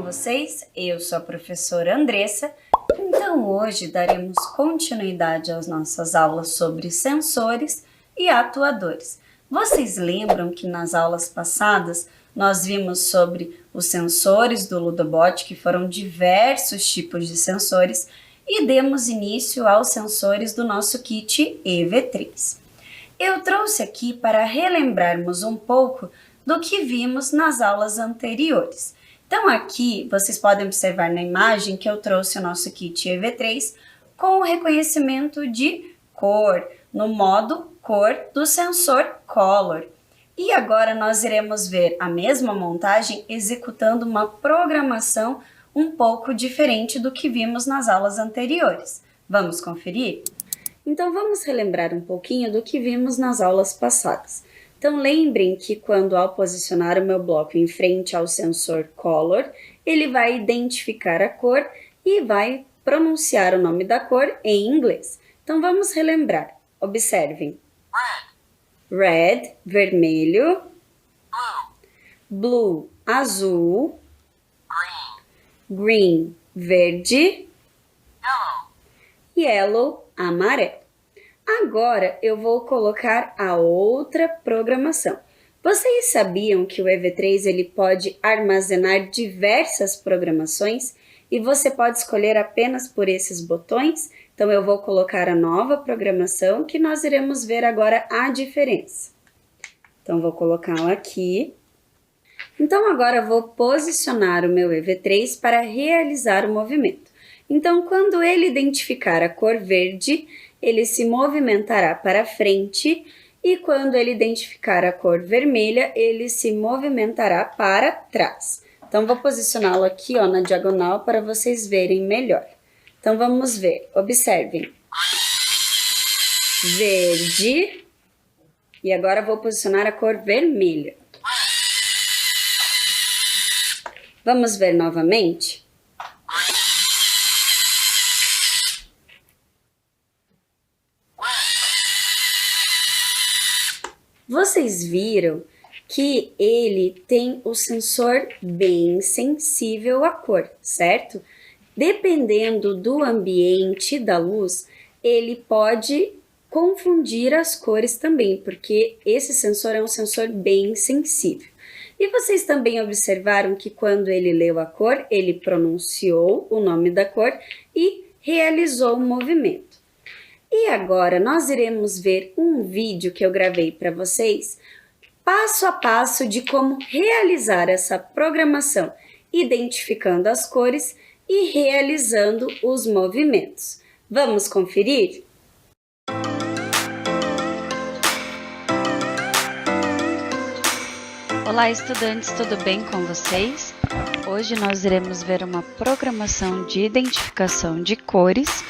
com vocês? Eu sou a professora Andressa. Então hoje daremos continuidade às nossas aulas sobre sensores e atuadores. Vocês lembram que nas aulas passadas nós vimos sobre os sensores do Ludobot, que foram diversos tipos de sensores, e demos início aos sensores do nosso kit EV3. Eu trouxe aqui para relembrarmos um pouco do que vimos nas aulas anteriores. Então aqui vocês podem observar na imagem que eu trouxe o nosso kit EV3 com o reconhecimento de cor, no modo cor do sensor Color. E agora nós iremos ver a mesma montagem executando uma programação um pouco diferente do que vimos nas aulas anteriores. Vamos conferir? Então vamos relembrar um pouquinho do que vimos nas aulas passadas. Então lembrem que quando ao posicionar o meu bloco em frente ao sensor Color, ele vai identificar a cor e vai pronunciar o nome da cor em inglês. Então vamos relembrar. Observem. Red, vermelho. Blue, azul. Green, verde. Yellow, amarelo. Agora eu vou colocar a outra programação. Vocês sabiam que o EV3 ele pode armazenar diversas programações e você pode escolher apenas por esses botões? Então eu vou colocar a nova programação que nós iremos ver agora a diferença. Então vou colocá-la aqui. Então agora eu vou posicionar o meu EV3 para realizar o movimento. Então quando ele identificar a cor verde, ele se movimentará para frente e quando ele identificar a cor vermelha, ele se movimentará para trás. Então, vou posicioná-lo aqui ó, na diagonal para vocês verem melhor. Então, vamos ver. Observem. Verde. E agora vou posicionar a cor vermelha. Vamos ver novamente? Vocês viram que ele tem o sensor bem sensível à cor, certo? Dependendo do ambiente da luz, ele pode confundir as cores também, porque esse sensor é um sensor bem sensível. E vocês também observaram que quando ele leu a cor, ele pronunciou o nome da cor e realizou o movimento. E agora nós iremos ver um vídeo que eu gravei para vocês, passo a passo de como realizar essa programação, identificando as cores e realizando os movimentos. Vamos conferir? Olá, estudantes, tudo bem com vocês? Hoje nós iremos ver uma programação de identificação de cores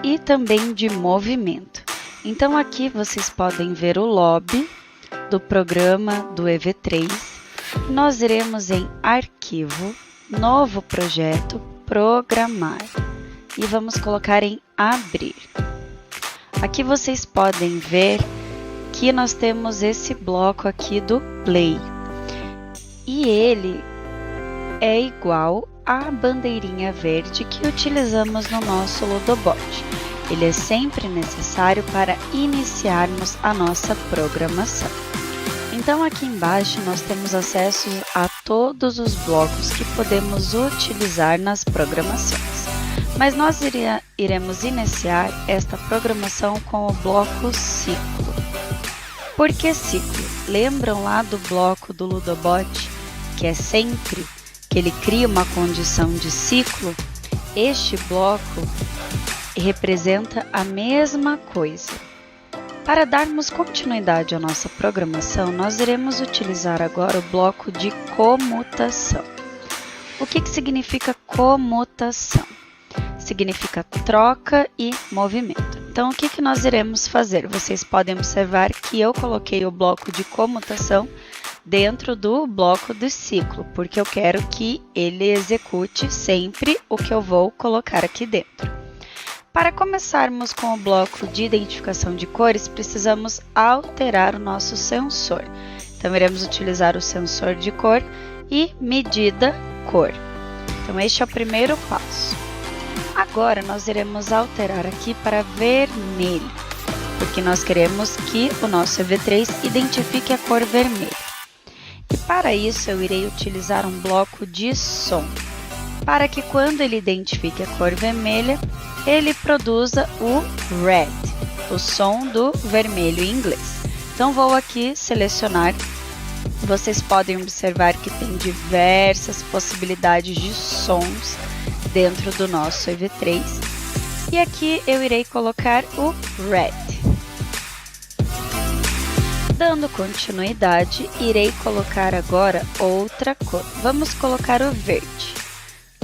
e também de movimento. Então aqui vocês podem ver o lobby do programa do EV3. Nós iremos em Arquivo, Novo Projeto, Programar e vamos colocar em Abrir. Aqui vocês podem ver que nós temos esse bloco aqui do Play e ele é igual a bandeirinha verde que utilizamos no nosso Ludobot. Ele é sempre necessário para iniciarmos a nossa programação. Então aqui embaixo nós temos acesso a todos os blocos que podemos utilizar nas programações. Mas nós iremos iniciar esta programação com o bloco ciclo. Por que ciclo? Lembram lá do bloco do Ludobot, que é sempre que ele cria uma condição de ciclo? Este bloco representa a mesma coisa. Para darmos continuidade à nossa programação, nós iremos utilizar agora o bloco de comutação. O que significa comutação? Significa troca e movimento. Então, o que nós iremos fazer? Vocês podem observar que eu coloquei o bloco de comutação dentro do bloco do ciclo, porque eu quero que ele execute sempre o que eu vou colocar aqui dentro. Para começarmos com o bloco de identificação de cores, precisamos alterar o nosso sensor. Então, iremos utilizar o sensor de cor e medida cor. Então este é o primeiro passo. Agora nós iremos alterar aqui para vermelho, porque nós queremos que o nosso EV3 identifique a cor vermelha. E para isso eu irei utilizar um bloco de som, para que quando ele identifique a cor vermelha, ele produza o red, o som do vermelho em inglês. Então vou aqui selecionar, vocês podem observar que tem diversas possibilidades de sons dentro do nosso EV3. E aqui eu irei colocar o red. Dando continuidade, irei colocar agora outra cor. Vamos colocar o verde.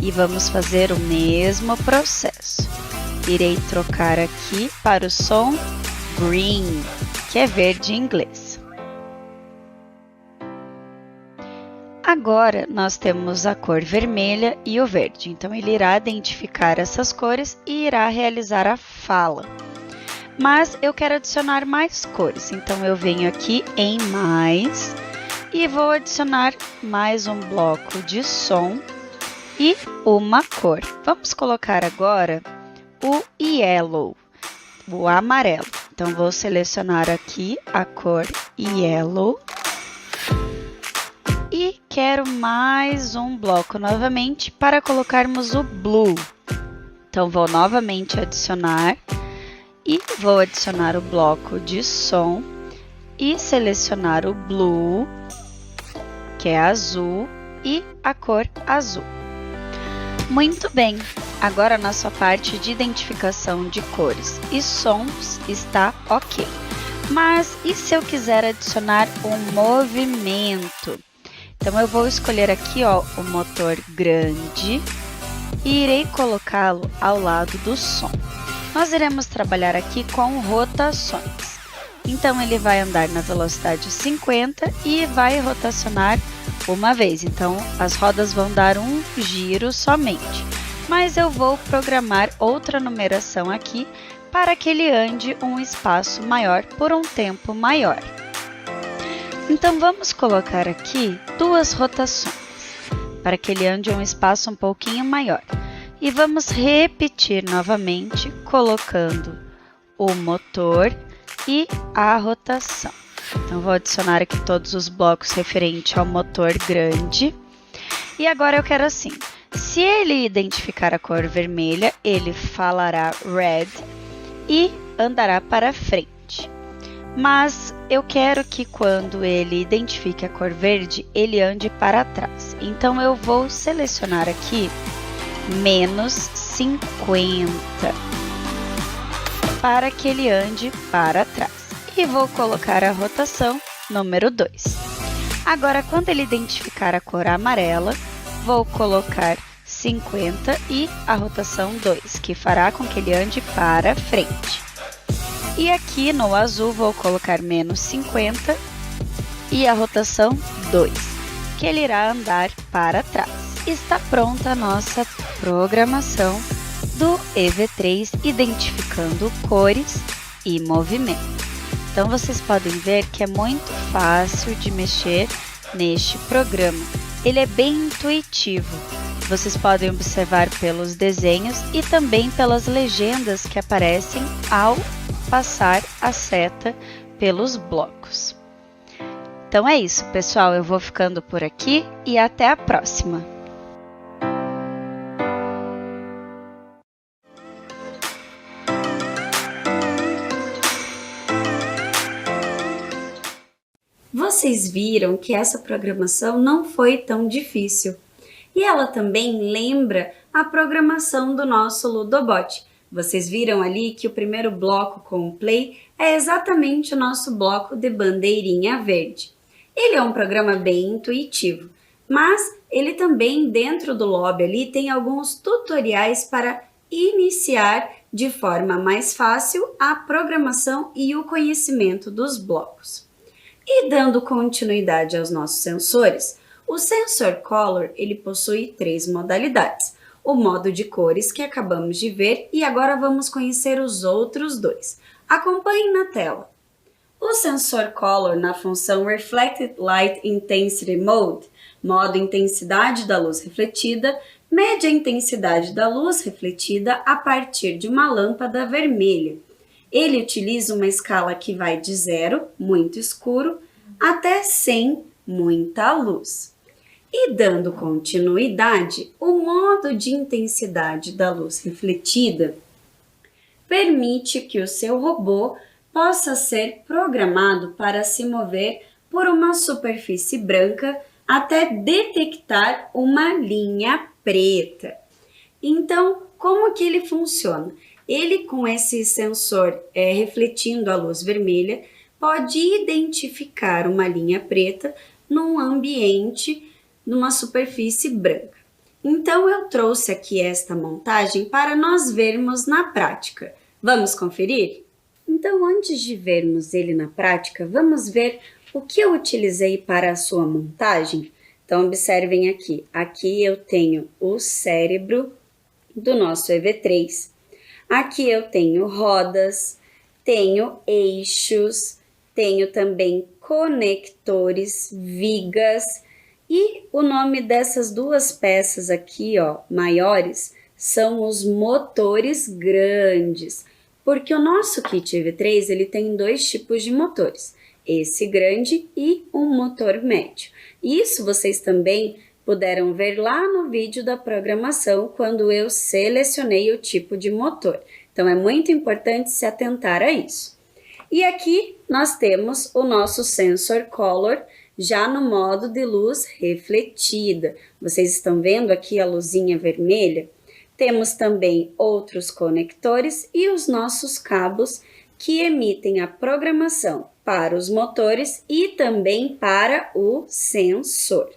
E vamos fazer o mesmo processo. Irei trocar aqui para o som green, que é verde em inglês. Agora nós temos a cor vermelha e o verde, então ele irá identificar essas cores e irá realizar a fala. Mas eu quero adicionar mais cores, então eu venho aqui em mais e vou adicionar mais um bloco de som e uma cor. Vamos colocar agora o yellow, o amarelo. Então vou selecionar aqui a cor yellow. E quero mais um bloco novamente para colocarmos o blue. Então vou novamente adicionar e vou adicionar o bloco de som e selecionar o blue, que é azul, e a cor azul. Muito bem, agora a nossa parte de identificação de cores e sons está ok. Mas e se eu quiser adicionar um movimento? Então eu vou escolher aqui o motor grande e irei colocá-lo ao lado do som. Nós iremos trabalhar aqui com rotações. Então ele vai andar na velocidade 50 e vai rotacionar uma vez. Então as rodas vão dar um giro somente. Mas eu vou programar outra numeração aqui para que ele ande um espaço maior por um tempo maior. Então vamos colocar aqui duas rotações, para que ele ande um espaço um pouquinho maior. E vamos repetir novamente, colocando o motor e a rotação. Então vou adicionar aqui todos os blocos referentes ao motor grande. E agora eu quero assim, se ele identificar a cor vermelha, ele falará red e andará para frente. Mas eu quero que quando ele identifique a cor verde, ele ande para trás. Então eu vou selecionar aqui menos 50 para que ele ande para trás. E vou colocar a rotação número 2. Agora, quando ele identificar a cor amarela, vou colocar 50 e a rotação 2, que fará com que ele ande para frente. E aqui no azul vou colocar menos 50 e a rotação 2, que ele irá andar para trás. Está pronta a nossa programação do EV3 identificando cores e movimento. Então vocês podem ver que é muito fácil de mexer neste programa. Ele é bem intuitivo. Vocês podem observar pelos desenhos e também pelas legendas que aparecem ao passar a seta pelos blocos. Então é isso, pessoal. Eu vou ficando por aqui e até a próxima. Vocês viram que essa programação não foi tão difícil. E ela também lembra a programação do nosso Ludobot. Vocês viram ali que o primeiro bloco com o play é exatamente o nosso bloco de bandeirinha verde. Ele é um programa bem intuitivo, mas ele também dentro do lobby ali tem alguns tutoriais para iniciar de forma mais fácil a programação e o conhecimento dos blocos. E dando continuidade aos nossos sensores, o Sensor Color ele possui 3 modalidades. O modo de cores que acabamos de ver e agora vamos conhecer os outros 2. Acompanhem na tela. O Sensor Color na função Reflected Light Intensity Mode, modo intensidade da luz refletida, mede a intensidade da luz refletida a partir de uma lâmpada vermelha. Ele utiliza uma escala que vai de 0, muito escuro, até 100, muita luz. E dando continuidade, o modo de intensidade da luz refletida permite que o seu robô possa ser programado para se mover por uma superfície branca até detectar uma linha preta. Então, como que ele funciona? Ele, com esse sensor refletindo a luz vermelha, pode identificar uma linha preta num ambiente, numa superfície branca. Então, eu trouxe aqui esta montagem para nós vermos na prática. Vamos conferir? Então, antes de vermos ele na prática, vamos ver o que eu utilizei para a sua montagem. Então, observem aqui. Aqui eu tenho o cérebro do nosso EV3. Aqui eu tenho rodas, tenho eixos, tenho também conectores, vigas. E o nome dessas duas peças aqui, ó, maiores, são os motores grandes. Porque o nosso kit EV3, ele tem 2 tipos de motores. Esse grande e um motor médio. Isso vocês também puderam ver lá no vídeo da programação, quando eu selecionei o tipo de motor. Então, é muito importante se atentar a isso. E aqui nós temos o nosso sensor color, já no modo de luz refletida. Vocês estão vendo aqui a luzinha vermelha? Temos também outros conectores e os nossos cabos que emitem a programação para os motores e também para o sensor.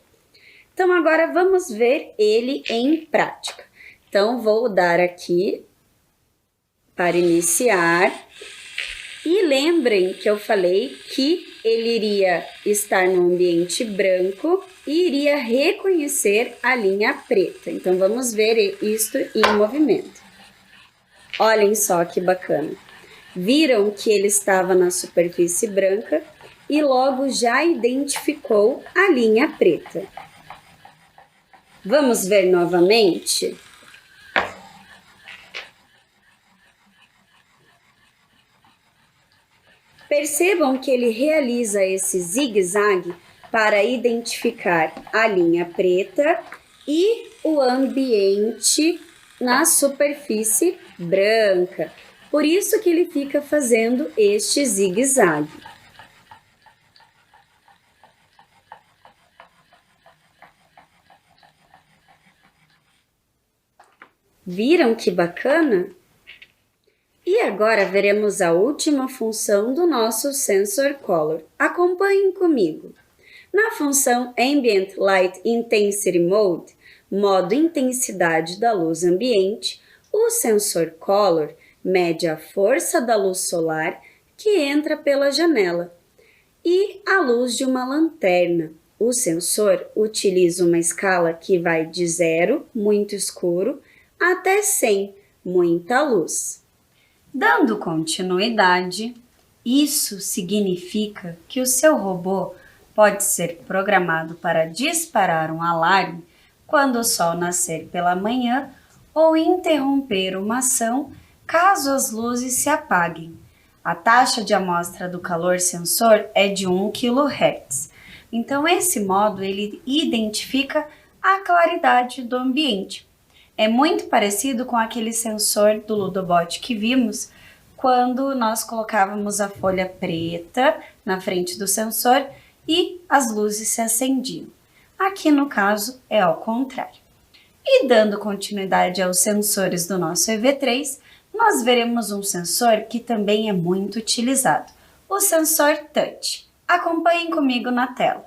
Então, agora vamos ver ele em prática. Então, vou dar aqui para iniciar. E lembrem que eu falei que ele iria estar no ambiente branco e iria reconhecer a linha preta. Então, vamos ver isto em movimento. Olhem só que bacana. Viram que ele estava na superfície branca e logo já identificou a linha preta. Vamos ver novamente? Percebam que ele realiza esse zigue-zague para identificar a linha preta e o ambiente na superfície branca. Por isso que ele fica fazendo este zigue-zague. Viram que bacana? E agora veremos a última função do nosso sensor color. Acompanhem comigo. Na função Ambient Light Intensity Mode, modo intensidade da luz ambiente, o sensor color mede a força da luz solar que entra pela janela e a luz de uma lanterna. O sensor utiliza uma escala que vai de 0, muito escuro, até 100, muita luz. Dando continuidade, isso significa que o seu robô pode ser programado para disparar um alarme quando o sol nascer pela manhã ou interromper uma ação caso as luzes se apaguem. A taxa de amostra do calor sensor é de 1 kHz. Então, esse modo ele identifica a claridade do ambiente. É muito parecido com aquele sensor do Ludobot que vimos quando nós colocávamos a folha preta na frente do sensor e as luzes se acendiam. Aqui no caso é ao contrário. E dando continuidade aos sensores do nosso EV3, nós veremos um sensor que também é muito utilizado, o sensor touch. Acompanhem comigo na tela.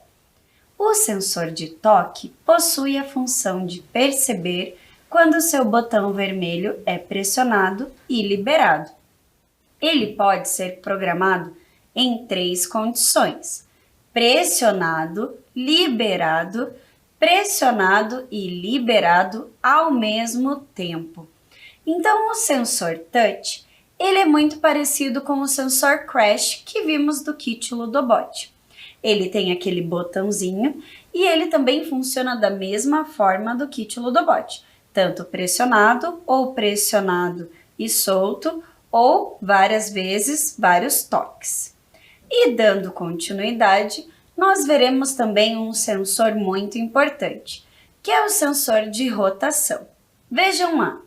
O sensor de toque possui a função de perceber quando o seu botão vermelho é pressionado e liberado. Ele pode ser programado em 3 condições: pressionado, liberado e liberado ao mesmo tempo. Então, o sensor touch, ele é muito parecido com o sensor crash que vimos do kit Ludobot. Ele tem aquele botãozinho e ele também funciona da mesma forma do kit Ludobot. tanto pressionado ou pressionado e solto, ou várias vezes, vários toques. E dando continuidade, nós veremos também um sensor muito importante, que é o sensor de rotação. Vejam lá.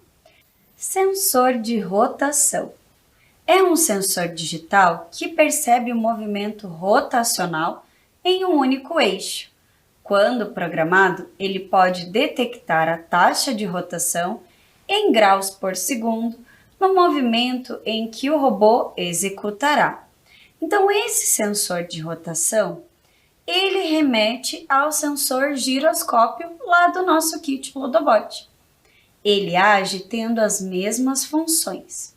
Sensor de rotação. É um sensor digital que percebe o movimento rotacional em um único eixo. Quando programado, ele pode detectar a taxa de rotação em graus por segundo no movimento em que o robô executará. Então, esse sensor de rotação, ele remete ao sensor giroscópio lá do nosso kit Lodobot. Ele age tendo as mesmas funções.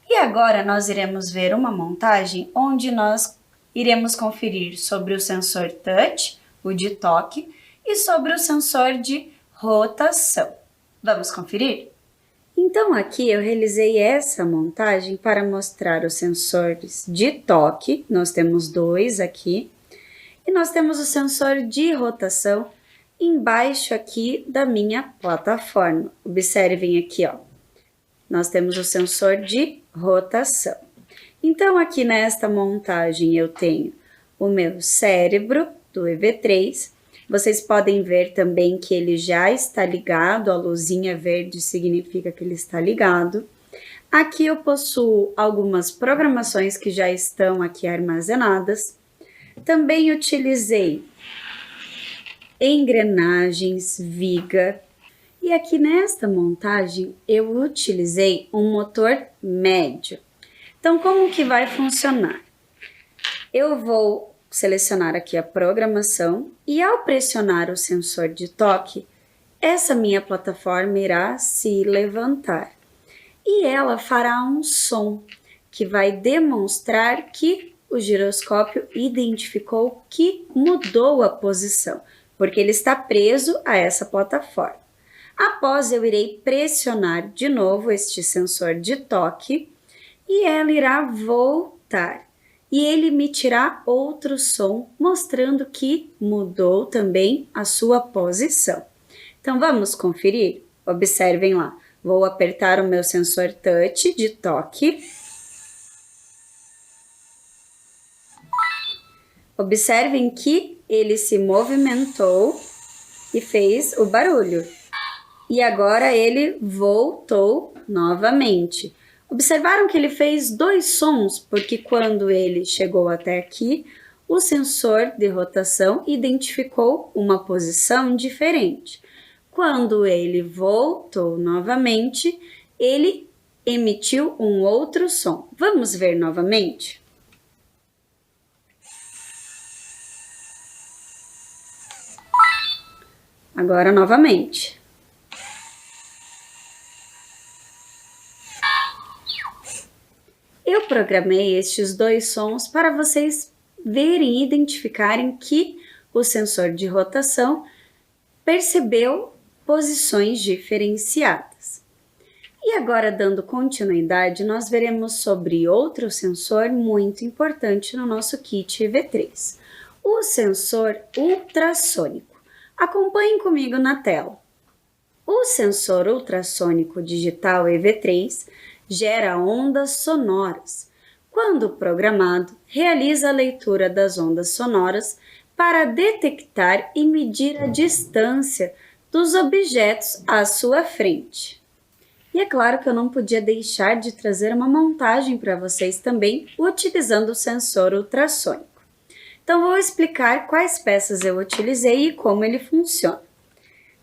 E agora nós iremos ver uma montagem onde nós iremos conferir sobre o sensor touch, o de toque, e sobre o sensor de rotação. Vamos conferir? Então aqui eu realizei essa montagem para mostrar os sensores de toque, nós temos dois aqui, e nós temos o sensor de rotação embaixo aqui da minha plataforma. Observem aqui, ó. Nós temos o sensor de rotação. Então, aqui nesta montagem eu tenho o meu cérebro do EV3. Vocês podem ver também que ele já está ligado, a luzinha verde significa que ele está ligado. Aqui eu possuo algumas programações que já estão aqui armazenadas. Também utilizei engrenagens, viga. E aqui nesta montagem eu utilizei um motor médio. Então, como que vai funcionar? Eu vou selecionar aqui a programação e ao pressionar o sensor de toque, essa minha plataforma irá se levantar. E ela fará um som que vai demonstrar que o giroscópio identificou que mudou a posição, porque ele está preso a essa plataforma. Após, eu irei pressionar de novo este sensor de toque e ela irá voltar. E ele emitirá outro som, mostrando que mudou também a sua posição. Então, vamos conferir? Observem lá. Vou apertar o meu sensor touch de toque. Observem que ele se movimentou e fez o barulho. E agora ele voltou novamente. Observaram que ele fez dois sons, porque quando ele chegou até aqui, o sensor de rotação identificou uma posição diferente. Quando ele voltou novamente, ele emitiu um outro som. Vamos ver novamente? Agora novamente. Eu programei estes dois sons para vocês verem e identificarem que o sensor de rotação percebeu posições diferenciadas. E agora, dando continuidade, nós veremos sobre outro sensor muito importante no nosso kit EV3, o sensor ultrassônico. Acompanhem comigo na tela. O sensor ultrassônico digital EV3 gera ondas sonoras. Quando programado, realiza a leitura das ondas sonoras para detectar e medir a distância dos objetos à sua frente. E é claro que eu não podia deixar de trazer uma montagem para vocês também, utilizando o sensor ultrassônico. Então, vou explicar quais peças eu utilizei e como ele funciona.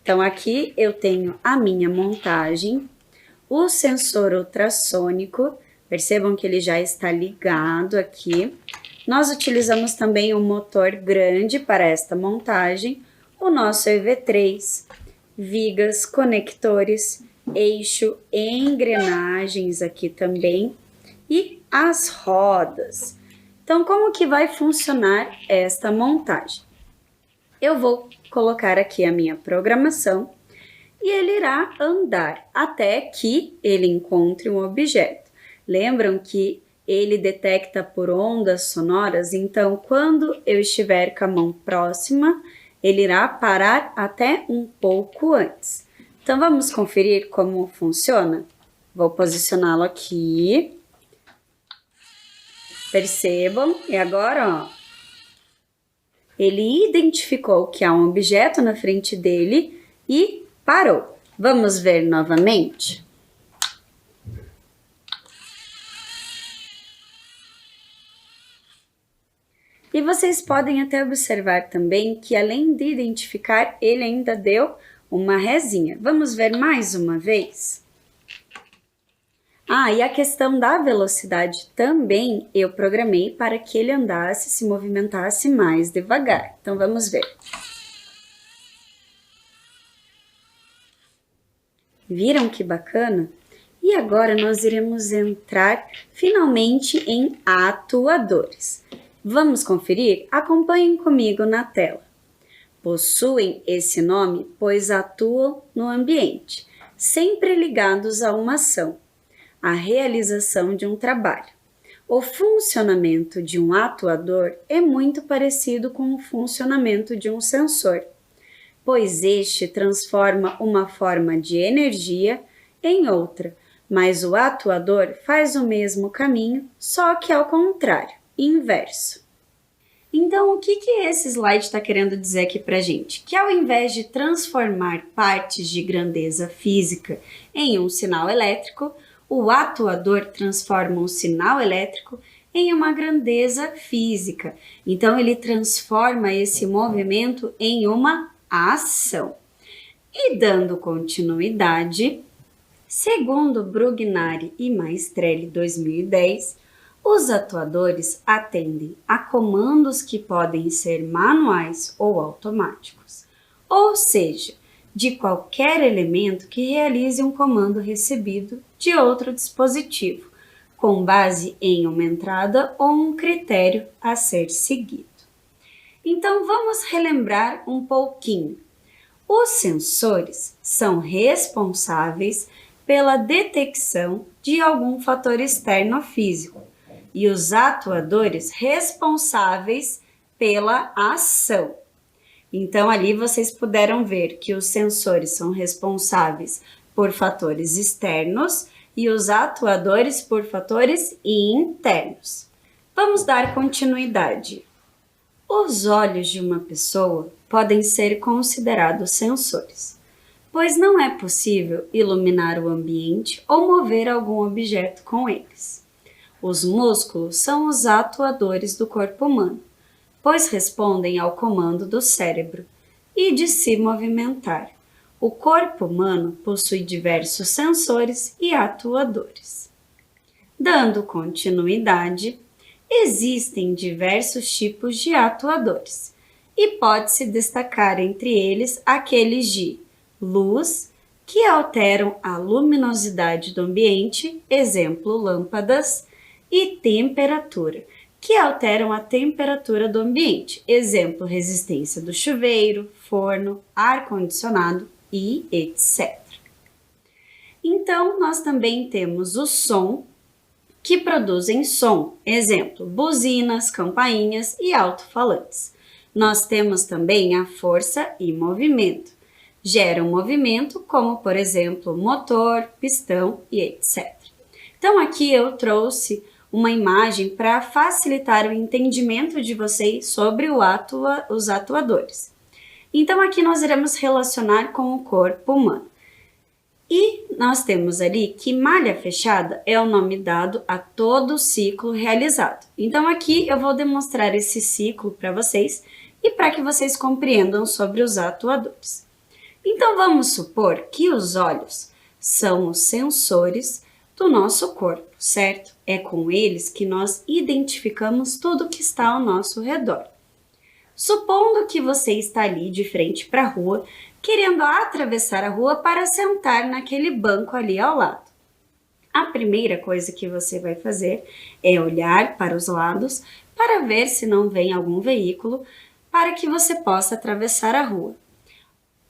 Então, aqui eu tenho a minha montagem, o sensor ultrassônico, percebam que ele já está ligado aqui. Nós utilizamos também um motor grande para esta montagem, o nosso EV3, vigas, conectores, eixo, engrenagens aqui também e as rodas. Então, como que vai funcionar esta montagem? Eu vou colocar aqui a minha programação e ele irá andar até que ele encontre um objeto. Lembram que ele detecta por ondas sonoras, então quando eu estiver com a mão próxima, ele irá parar até um pouco antes. Então vamos conferir como funciona? Vou posicioná-lo aqui. Percebam, e agora, ó, ele identificou que há um objeto na frente dele e parou. Vamos ver novamente? E vocês podem até observar também que além de identificar, ele ainda deu uma rezinha. Vamos ver mais uma vez? E a questão da velocidade também eu programei para que ele andasse, se movimentasse mais devagar. Então vamos ver. Viram que bacana? E agora nós iremos entrar finalmente em atuadores. Vamos conferir? Acompanhem comigo na tela. Possuem esse nome pois atuam no ambiente, sempre ligados a uma ação, a realização de um trabalho. O funcionamento de um atuador é muito parecido com o funcionamento de um sensor, pois este transforma uma forma de energia em outra, mas o atuador faz o mesmo caminho, só que ao contrário, inverso. Então, o que esse slide está querendo dizer aqui para a gente? Que ao invés de transformar partes de grandeza física em um sinal elétrico, o atuador transforma um sinal elétrico em uma grandeza física. Então, ele transforma esse movimento em uma ação. E dando continuidade, segundo Brugnari e Maestrelli 2010, os atuadores atendem a comandos que podem ser manuais ou automáticos, ou seja, de qualquer elemento que realize um comando recebido de outro dispositivo, com base em uma entrada ou um critério a ser seguido. Então vamos relembrar um pouquinho. Os sensores são responsáveis pela detecção de algum fator externo físico e os atuadores responsáveis pela ação. Então, ali vocês puderam ver que os sensores são responsáveis por fatores externos e os atuadores por fatores internos. Vamos dar continuidade. Os olhos de uma pessoa podem ser considerados sensores, pois não é possível iluminar o ambiente ou mover algum objeto com eles. Os músculos são os atuadores do corpo humano, pois respondem ao comando do cérebro e de se movimentar. O corpo humano possui diversos sensores e atuadores. Dando continuidade, existem diversos tipos de atuadores e pode-se destacar entre eles aqueles de luz, que alteram a luminosidade do ambiente, exemplo, lâmpadas, e temperatura, que alteram a temperatura do ambiente, exemplo, resistência do chuveiro, forno, ar-condicionado e etc. Então, nós também temos o som, que produzem som, exemplo, buzinas, campainhas e alto-falantes. Nós temos também a força e movimento. Geram movimento, como por exemplo, motor, pistão e etc. Então aqui eu trouxe uma imagem para facilitar o entendimento de vocês sobre os atuadores. Então aqui nós iremos relacionar com o corpo humano. E nós temos ali que malha fechada é o nome dado a todo o ciclo realizado. Então aqui eu vou demonstrar esse ciclo para vocês e para que vocês compreendam sobre os atuadores. Então vamos supor que os olhos são os sensores do nosso corpo, certo? É com eles que nós identificamos tudo que está ao nosso redor. Supondo que você está ali de frente para a rua, querendo atravessar a rua para sentar naquele banco ali ao lado. A primeira coisa que você vai fazer é olhar para os lados para ver se não vem algum veículo para que você possa atravessar a rua.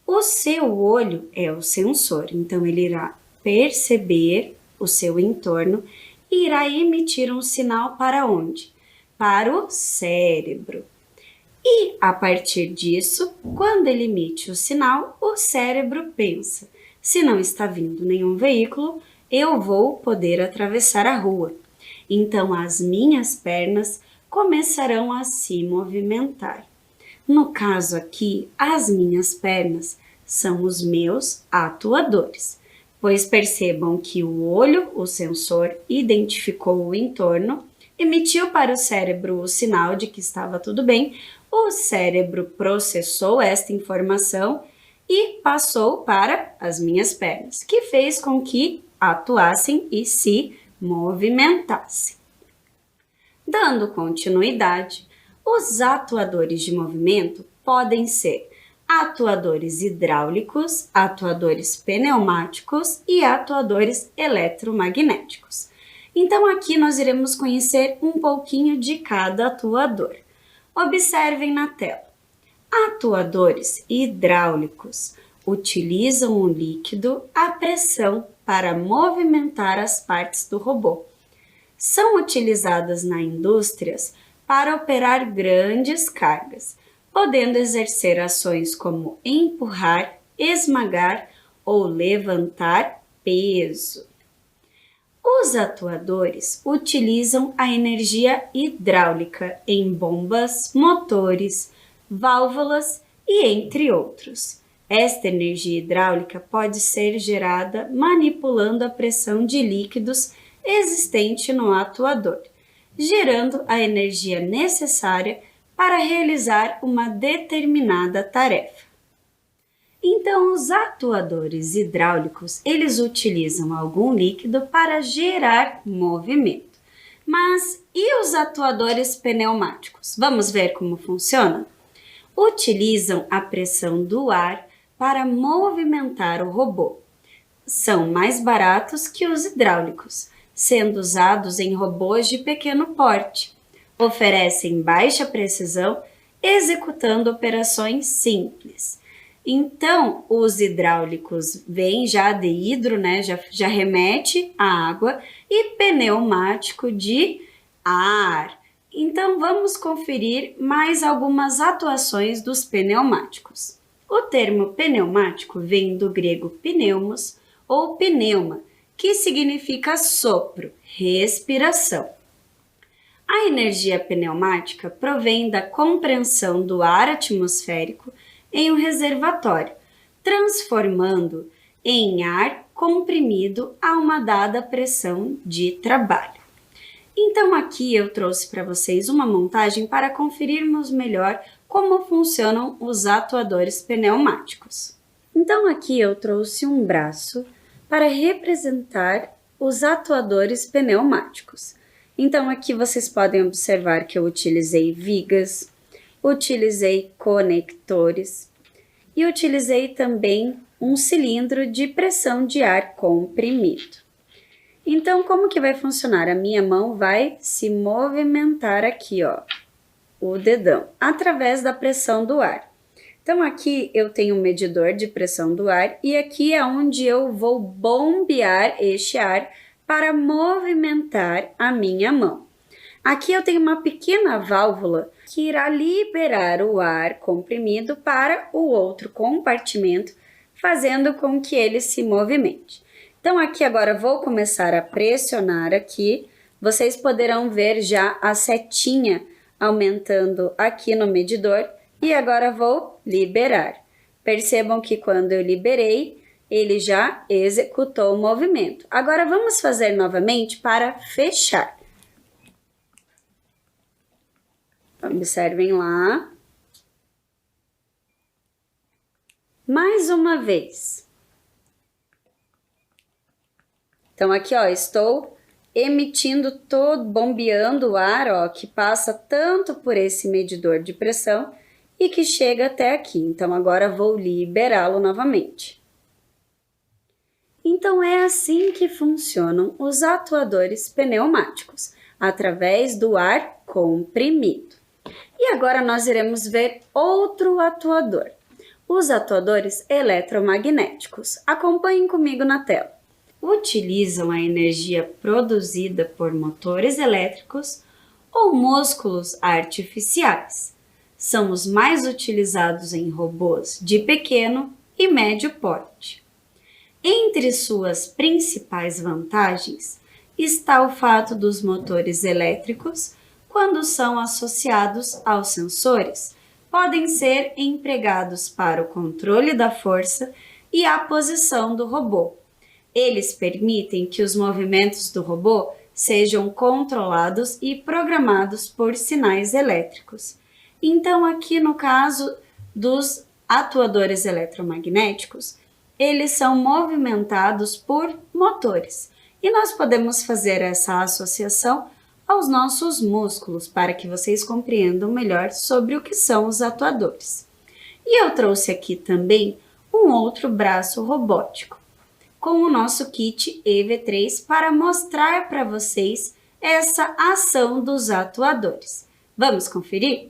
O seu olho é o sensor, então ele irá perceber o seu entorno e irá emitir um sinal para onde? Para o cérebro. E, a partir disso, quando ele emite o sinal, o cérebro pensa, Se não está vindo nenhum veículo, eu vou poder atravessar a rua. Então, as minhas pernas começarão a se movimentar. No caso aqui, as minhas pernas são os meus atuadores, pois percebam que o olho, o sensor, identificou o entorno, emitiu para o cérebro o sinal de que estava tudo bem, o cérebro processou esta informação e passou para as minhas pernas, que fez com que atuassem e se movimentassem. Dando continuidade, os atuadores de movimento podem ser atuadores hidráulicos, atuadores pneumáticos e atuadores eletromagnéticos. Então aqui nós iremos conhecer um pouquinho de cada atuador. Observem na tela. Atuadores hidráulicos utilizam o líquido à pressão para movimentar as partes do robô. São utilizadas nas indústrias para operar grandes cargas, podendo exercer ações como empurrar, esmagar ou levantar peso. Os atuadores utilizam a energia hidráulica em bombas, motores, válvulas e entre outros. Esta energia hidráulica pode ser gerada manipulando a pressão de líquidos existente no atuador, gerando a energia necessária para realizar uma determinada tarefa. Então, os atuadores hidráulicos, eles utilizam algum líquido para gerar movimento. Mas e os atuadores pneumáticos? Vamos ver como funciona? Utilizam a pressão do ar para movimentar o robô. São mais baratos que os hidráulicos, sendo usados em robôs de pequeno porte. Oferecem baixa precisão, executando operações simples. Então, os hidráulicos vêm já de hidro, né? Já remete à água, e pneumático de ar. Então, vamos conferir mais algumas atuações dos pneumáticos. O termo pneumático vem do grego pneumos ou pneuma, que significa sopro, respiração. A energia pneumática provém da compreensão do ar atmosférico em um reservatório, transformando em ar comprimido a uma dada pressão de trabalho. Então aqui eu trouxe para vocês uma montagem para conferirmos melhor como funcionam os atuadores pneumáticos. Então aqui eu trouxe um braço para representar os atuadores pneumáticos. Então aqui vocês podem observar que eu utilizei vigas, utilizei conectores e utilizei também um cilindro de pressão de ar comprimido. Então, como que vai funcionar? A minha mão vai se movimentar aqui, ó, o dedão, através da pressão do ar. Então, aqui eu tenho um medidor de pressão do ar e aqui é onde eu vou bombear este ar para movimentar a minha mão. Aqui eu tenho uma pequena válvula que irá liberar o ar comprimido para o outro compartimento, fazendo com que ele se movimente. Então aqui agora vou começar a pressionar aqui, vocês poderão ver já a setinha aumentando aqui no medidor e agora vou liberar. Percebam que quando eu liberei, ele já executou o movimento. Agora vamos fazer novamente para fechar. Observem lá. Mais uma vez. Então aqui, ó, estou emitindo bombeando o ar, ó, que passa tanto por esse medidor de pressão e que chega até aqui. Então agora vou liberá-lo novamente. Então é assim que funcionam os atuadores pneumáticos, através do ar comprimido. E agora nós iremos ver outro atuador, os atuadores eletromagnéticos. Acompanhem comigo na tela. Utilizam a energia produzida por motores elétricos ou músculos artificiais. São os mais utilizados em robôs de pequeno e médio porte. Entre suas principais vantagens está o fato dos motores elétricos, quando são associados aos sensores, podem ser empregados para o controle da força e a posição do robô. Eles permitem que os movimentos do robô sejam controlados e programados por sinais elétricos. Então, aqui no caso dos atuadores eletromagnéticos, eles são movimentados por motores. E nós podemos fazer essa associação aos nossos músculos para que vocês compreendam melhor sobre o que são os atuadores. E eu trouxe aqui também um outro braço robótico, com o nosso kit EV3 para mostrar para vocês essa ação dos atuadores. Vamos conferir?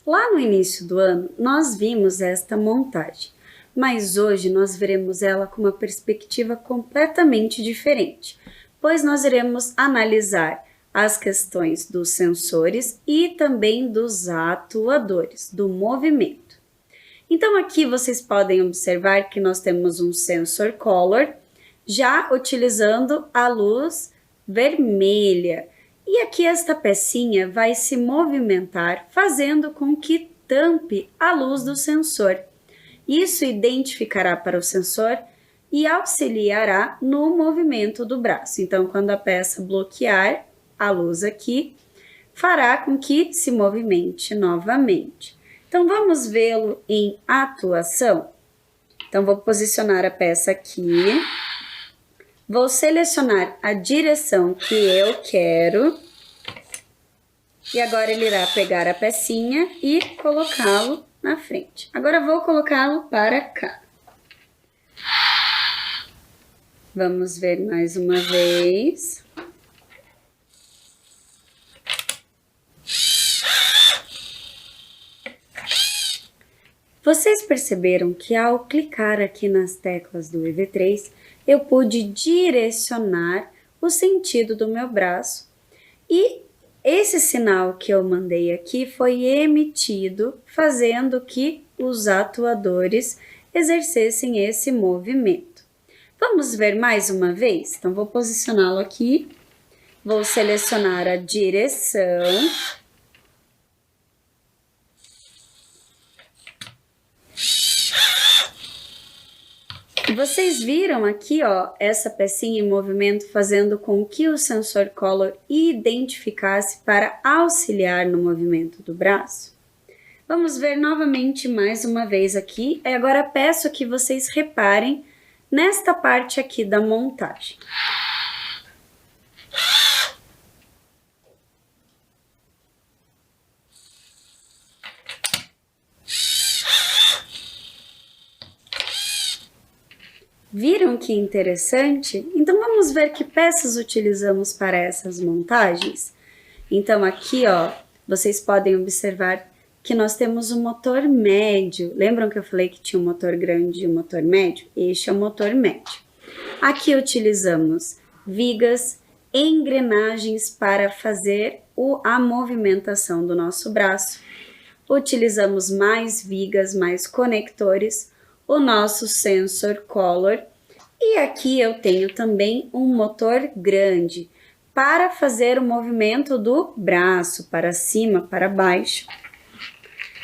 Lá no início do ano, nós vimos esta montagem, mas hoje nós veremos ela com uma perspectiva completamente diferente, pois nós iremos analisar as questões dos sensores e também dos atuadores, do movimento. Então aqui vocês podem observar que nós temos um sensor color, já utilizando a luz vermelha. E aqui esta pecinha vai se movimentar, fazendo com que tampe a luz do sensor. Isso identificará para o sensor e auxiliará no movimento do braço. Então, quando a peça bloquear a luz aqui, fará com que se movimente novamente. Então, vamos vê-lo em atuação? Então, vou posicionar a peça aqui, vou selecionar a direção que eu quero, e agora ele irá pegar a pecinha e colocá-lo na frente. Agora vou colocá-lo para cá. Vamos ver mais uma vez. Vocês perceberam que ao clicar aqui nas teclas do EV3, eu pude direcionar o sentido do meu braço e esse sinal que eu mandei aqui foi emitido, fazendo que os atuadores exercessem esse movimento. Vamos ver mais uma vez? Então, vou posicioná-lo aqui, vou selecionar a direção. Vocês viram aqui, ó, essa pecinha em movimento fazendo com que o sensor color identificasse para auxiliar no movimento do braço? Vamos ver novamente mais uma vez aqui. E agora peço que vocês reparem nesta parte aqui da montagem. Viram que interessante? Então vamos ver que peças utilizamos para essas montagens? Então aqui, ó, vocês podem observar que nós temos um motor médio. Lembram que eu falei que tinha um motor grande e um motor médio? Este é o motor médio. Aqui utilizamos vigas, engrenagens para fazer a movimentação do nosso braço. Utilizamos mais vigas, mais conectores, o nosso sensor color, e aqui eu tenho também um motor grande para fazer o movimento do braço para cima, para baixo.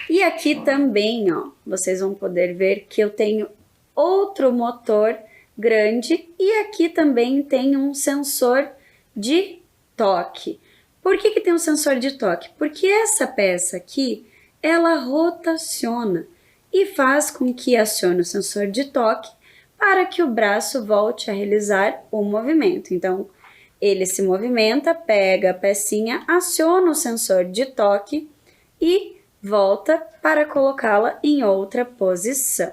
E aqui também, ó, vocês vão poder ver que eu tenho outro motor grande e aqui também tem um sensor de toque. Por que tem um sensor de toque? Porque essa peça aqui, ela rotaciona e faz com que acione o sensor de toque para que o braço volte a realizar o movimento. Então, ele se movimenta, pega a pecinha, aciona o sensor de toque e volta para colocá-la em outra posição.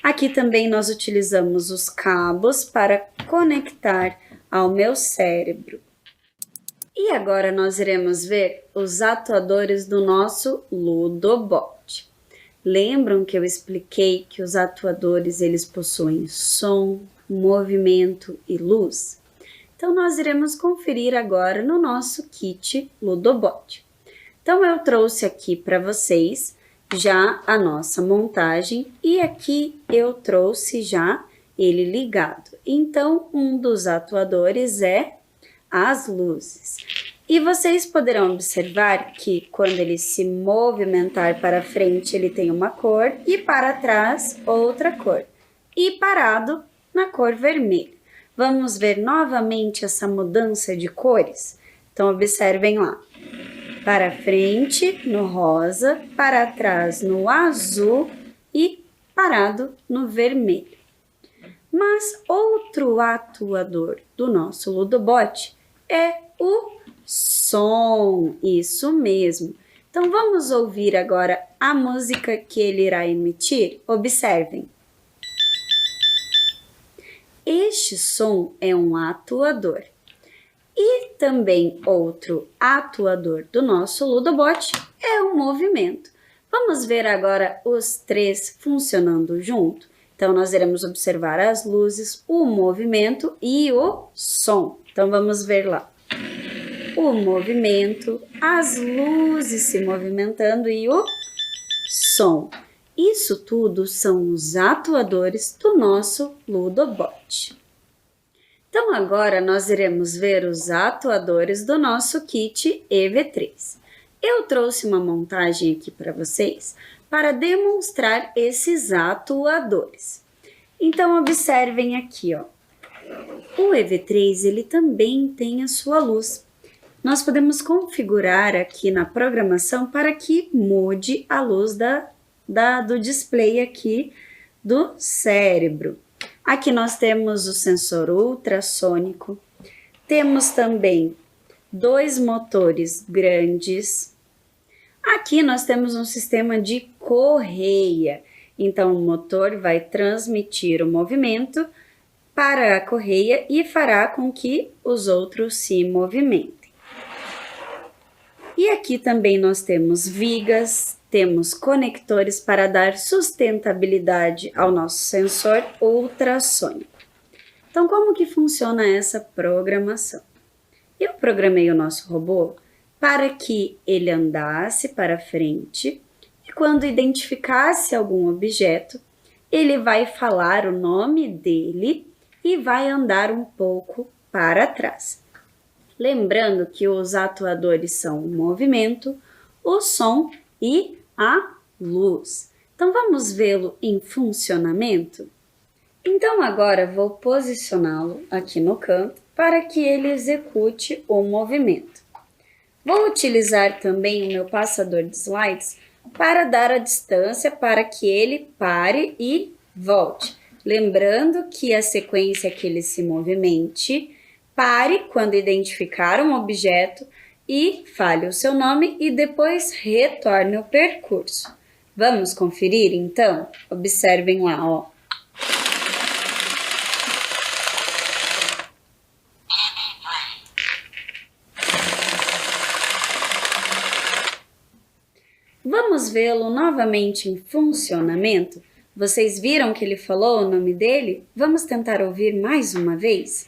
Aqui também nós utilizamos os cabos para conectar ao meu cérebro. E agora nós iremos ver os atuadores do nosso Ludobot. Lembram que eu expliquei que os atuadores eles possuem som, movimento e luz? Então nós iremos conferir agora no nosso kit Ludobot. Então eu trouxe aqui para vocês já a nossa montagem e aqui eu trouxe já ele ligado. Então, um dos atuadores é as luzes. E vocês poderão observar que quando ele se movimentar para frente, ele tem uma cor e para trás outra cor. E parado na cor vermelha. Vamos ver novamente essa mudança de cores? Então, observem lá. Para frente no rosa, para trás no azul e parado no vermelho. Mas outro atuador do nosso Ludobot é o som, isso mesmo. Então vamos ouvir agora a música que ele irá emitir? Observem. Este som é um atuador. E também outro atuador do nosso Ludobot é o movimento. Vamos ver agora os três funcionando junto? Então, nós iremos observar as luzes, o movimento e o som. Então, vamos ver lá. O movimento, as luzes se movimentando e o som. Isso tudo são os atuadores do nosso Ludobot. Então, agora nós iremos ver os atuadores do nosso kit EV3. Eu trouxe uma montagem aqui para vocês para demonstrar esses atuadores. Então, observem aqui, ó. O EV3, ele também tem a sua luz. Nós podemos configurar aqui na programação para que mude a luz do display aqui do cérebro. Aqui nós temos o sensor ultrassônico, temos também 2 motores grandes. Aqui nós temos um sistema de correia, então o motor vai transmitir o movimento para a correia e fará com que os outros se movimentem. E aqui também nós temos vigas, temos conectores para dar sustentabilidade ao nosso sensor ultrassônico. Então, como que funciona essa programação? Eu programei o nosso robô para que ele andasse para frente e quando identificasse algum objeto, ele vai falar o nome dele e vai andar um pouco para trás. Lembrando que os atuadores são o movimento, o som e a luz. Então, vamos vê-lo em funcionamento? Então, agora vou posicioná-lo aqui no canto para que ele execute o movimento. Vou utilizar também o meu passador de slides para dar a distância para que ele pare e volte. Lembrando que a sequência é que ele se movimente, pare quando identificar um objeto e fale o seu nome e depois retorne o percurso. Vamos conferir então? Observem lá, ó. Vamos vê-lo novamente em funcionamento? Vocês viram que ele falou o nome dele? Vamos tentar ouvir mais uma vez?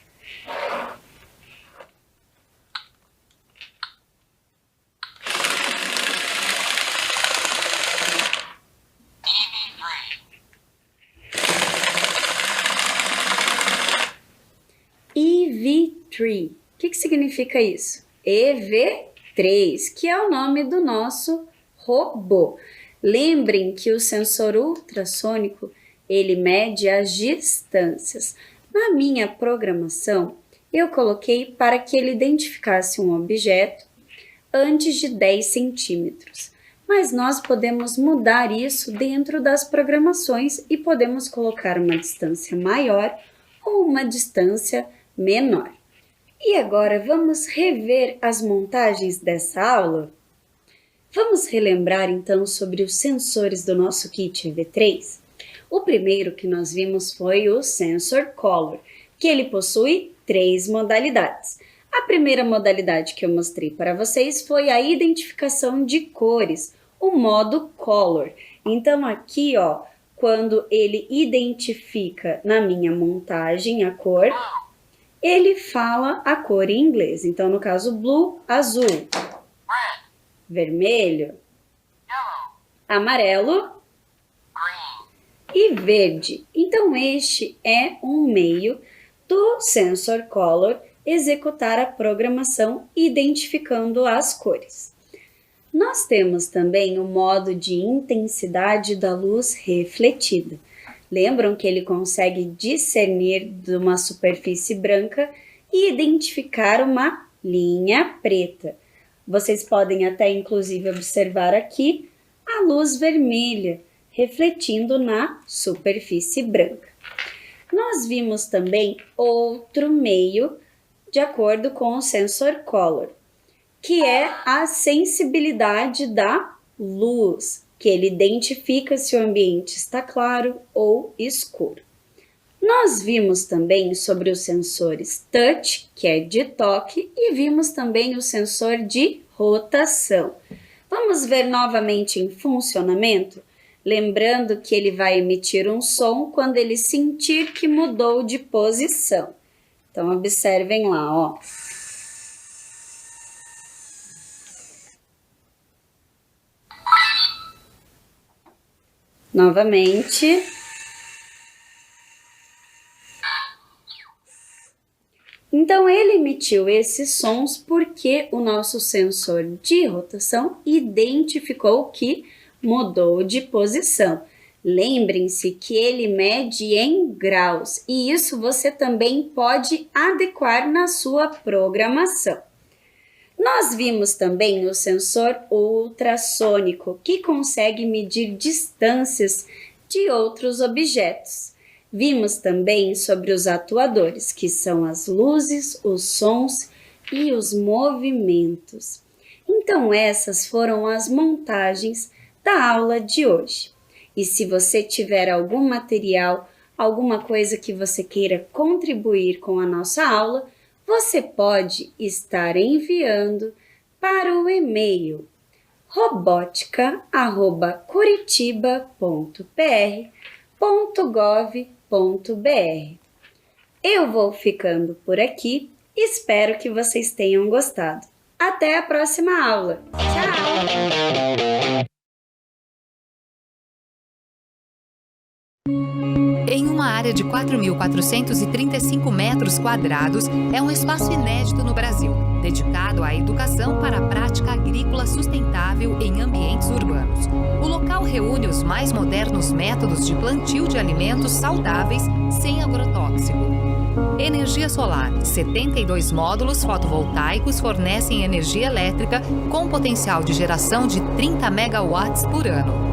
EV3. O que significa isso? EV3, que é o nome do nosso robô. Lembrem que o sensor ultrassônico, ele mede as distâncias. Na minha programação, eu coloquei para que ele identificasse um objeto antes de 10 centímetros. Mas nós podemos mudar isso dentro das programações e podemos colocar uma distância maior ou uma distância menor. E agora vamos rever as montagens dessa aula? Vamos relembrar então sobre os sensores do nosso kit EV3? O primeiro que nós vimos foi o Sensor Color, que ele possui 3 modalidades. A primeira modalidade que eu mostrei para vocês foi a identificação de cores, o modo Color. Então aqui, ó, quando ele identifica na minha montagem a cor, ele fala a cor em inglês. Então, no caso, blue, azul, vermelho, amarelo, e verde. Então, este é um meio do sensor color executar a programação identificando as cores. Nós temos também o modo de intensidade da luz refletida. Lembram que ele consegue discernir de uma superfície branca e identificar uma linha preta. Vocês podem até inclusive observar aqui a luz vermelha refletindo na superfície branca. Nós vimos também outro meio de acordo com o sensor color, que é a sensibilidade da luz, que ele identifica se o ambiente está claro ou escuro. Nós vimos também sobre os sensores touch, que é de toque, e vimos também o sensor de rotação. Vamos ver novamente em funcionamento? Lembrando que ele vai emitir um som quando ele sentir que mudou de posição. Então, observem lá, ó. Novamente. Então, ele emitiu esses sons porque o nosso sensor de rotação identificou que mudou de posição. Lembrem-se que ele mede em graus e isso você também pode adequar na sua programação. Nós vimos também o sensor ultrassônico, que consegue medir distâncias de outros objetos. Vimos também sobre os atuadores, que são as luzes, os sons e os movimentos. Então, essas foram as montagens da aula de hoje. E se você tiver algum material, alguma coisa que você queira contribuir com a nossa aula, você pode estar enviando para o e-mail robotica@curitiba.pr.gov.br. Eu vou ficando por aqui, espero que vocês tenham gostado. Até a próxima aula. Tchau! Em uma área de 4.435 metros quadrados, é um espaço inédito no Brasil, dedicado à educação para a prática agrícola sustentável em ambientes urbanos. O local reúne os mais modernos métodos de plantio de alimentos saudáveis sem agrotóxico. Energia solar. 72 módulos fotovoltaicos fornecem energia elétrica com potencial de geração de 30 megawatts por ano.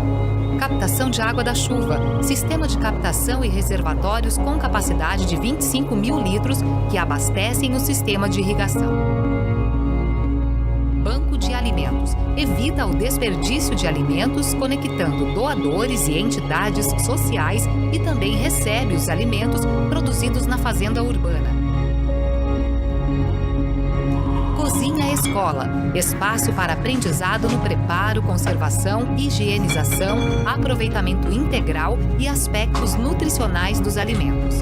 Captação de água da chuva. Sistema de captação e reservatórios com capacidade de 25 mil litros que abastecem o sistema de irrigação. Banco de alimentos. Evita o desperdício de alimentos, conectando doadores e entidades sociais e também recebe os alimentos produzidos na fazenda urbana. Cozinha Escola, espaço para aprendizado no preparo, conservação, higienização, aproveitamento integral e aspectos nutricionais dos alimentos.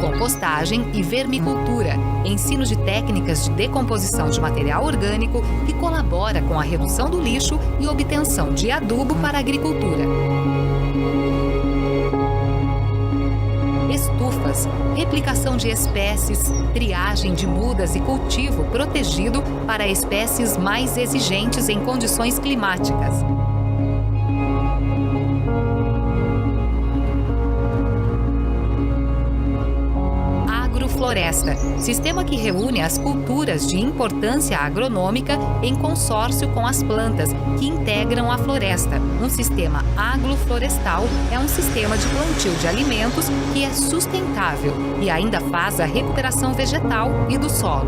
Compostagem e vermicultura, ensino de técnicas de decomposição de material orgânico que colabora com a redução do lixo e obtenção de adubo para a agricultura. Estufas, replicação de espécies, triagem de mudas e cultivo protegido para espécies mais exigentes em condições climáticas. Floresta, sistema que reúne as culturas de importância agronômica em consórcio com as plantas que integram a floresta. Um sistema agroflorestal é um sistema de plantio de alimentos que é sustentável e ainda faz a recuperação vegetal e do solo.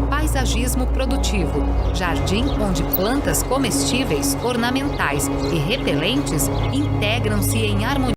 Paisagismo produtivo, jardim onde plantas comestíveis, ornamentais e repelentes integram-se em harmonia.